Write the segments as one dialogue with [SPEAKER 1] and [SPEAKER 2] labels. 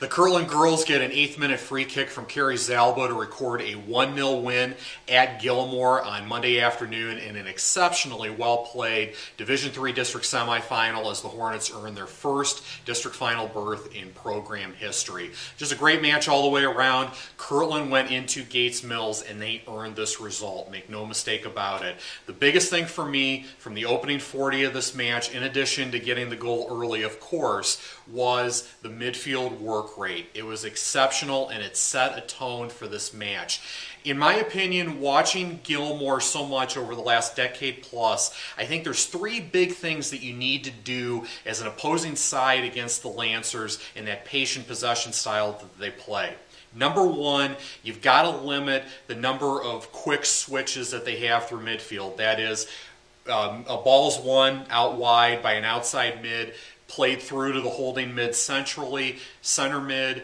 [SPEAKER 1] The Kirtland girls get an 8th-minute free kick from Carrie Zalba to record a 1-0 win at Gilmore on Monday afternoon in an exceptionally well-played Division III district semifinal as the Hornets earn their first district final berth in program history. Just a great match all the way around. Kirtland went into Gates Mills and they earned this result. Make no mistake about it. The biggest thing for me from the opening 40 of this match, in addition to getting the goal early, of course, was the midfield work rate. It was exceptional and it set a tone for this match. In my opinion, watching Gilmore so much over the last decade plus, I think there's three big things that you need to do as an opposing side against the Lancers in that patient possession style that they play. Number one, you've got to limit the number of quick switches that they have through midfield. That is, a ball's won out wide by an outside mid, played through to the holding mid centrally, center mid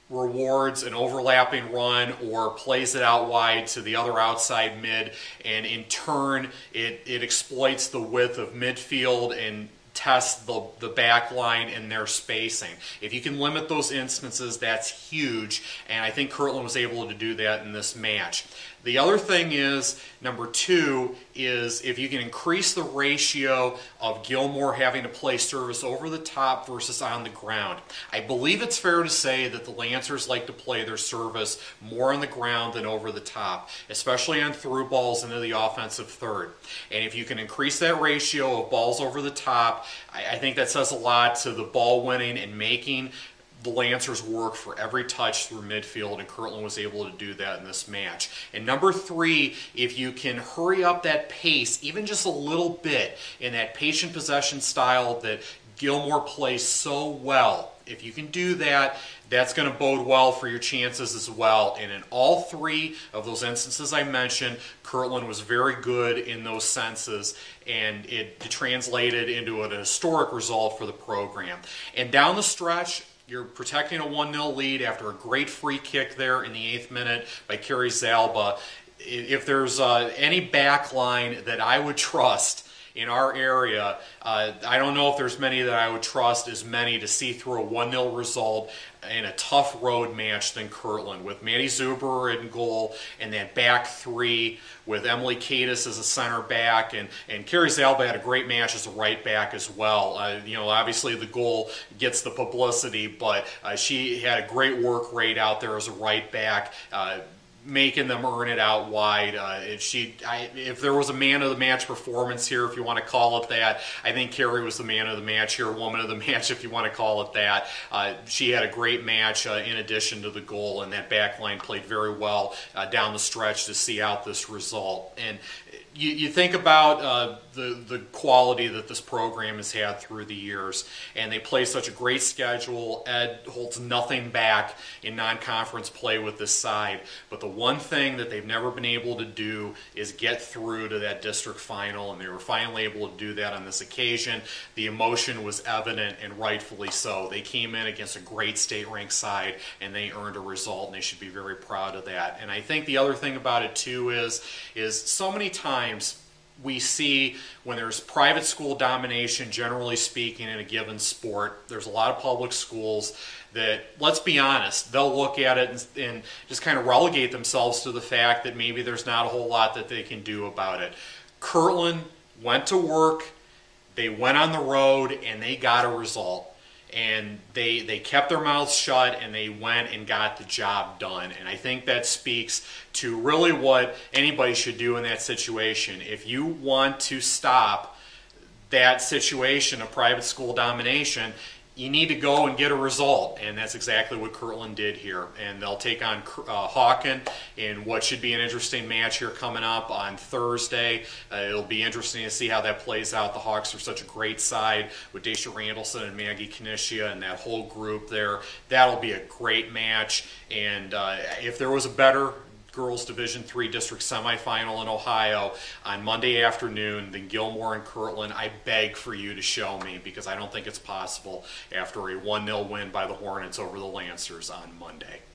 [SPEAKER 1] rewards an overlapping run or plays it out wide to the other outside mid, and in turn it exploits the width of midfield and test the back line and their spacing. If you can limit those instances, that's huge, and I think Kirtland was able to do that in this match. The other thing is, number two, is if you can increase the ratio of Gilmore having to play service over the top versus on the ground. I believe it's fair to say that the Lancers like to play their service more on the ground than over the top, especially on through balls into the offensive third. And if you can increase that ratio of balls over the top, I think that says a lot to the ball winning and making the Lancers work for every touch through midfield, and Kirtland was able to do that in this match. And number three, if you can hurry up that pace even just a little bit in that patient possession style that Gilmore plays so well, if you can do that, that's going to bode well for your chances as well. And in all three of those instances I mentioned, Kirtland was very good in those senses, and it translated into an historic result for the program. And down the stretch, you're protecting a 1-0 lead after a great free kick there in the 8th minute by Carrie Zalba. If there's any back line that I would trust in our area, I don't know if there's many that I would trust as many to see through a 1-0 result in a tough road match than Kirtland, with Maddie Zuber in goal and that back three with Emily Cadis as a center back, and Carrie Zalba had a great match as a right back as well. Obviously the goal gets the publicity, but she had a great work rate out there as a right back, making them earn it out wide. If there was a man of the match performance here, if you want to call it that, I think Carrie was the man of the match here, woman of the match if you want to call it that. She had a great match in addition to the goal, and that back line played very well down the stretch to see out this result. And you think about the quality that this program has had through the years, and they play such a great schedule. Ed holds nothing back in non-conference play with this side, but the one thing that they've never been able to do is get through to that district final, and they were finally able to do that on this occasion. The emotion was evident, and rightfully so. They came in against a great state-ranked side, and they earned a result, and they should be very proud of that. And I think the other thing about it too is so many times we see when there's private school domination, generally speaking, in a given sport, there's a lot of public schools that, let's be honest, they'll look at it and just kind of relegate themselves to the fact that maybe there's not a whole lot that they can do about it. Kirtland went to work, they went on the road, and they got a result. And they kept their mouths shut, and they went and got the job done. And I think that speaks to really what anybody should do in that situation. If you want to stop that situation of private school domination, you need to go and get a result, and that's exactly what Kirtland did here. And they'll take on Hawken in what should be an interesting match here coming up on Thursday. It'll be interesting to see how that plays out. The Hawks are such a great side with Dacia Randallson and Maggie Knishia and that whole group there. That'll be a great match, and if there was a better girls Division III district semifinal in Ohio on Monday afternoon than Gilmore and Kirtland, I beg for you to show me, because I don't think it's possible after a 1-0 win by the Hornets over the Lancers on Monday.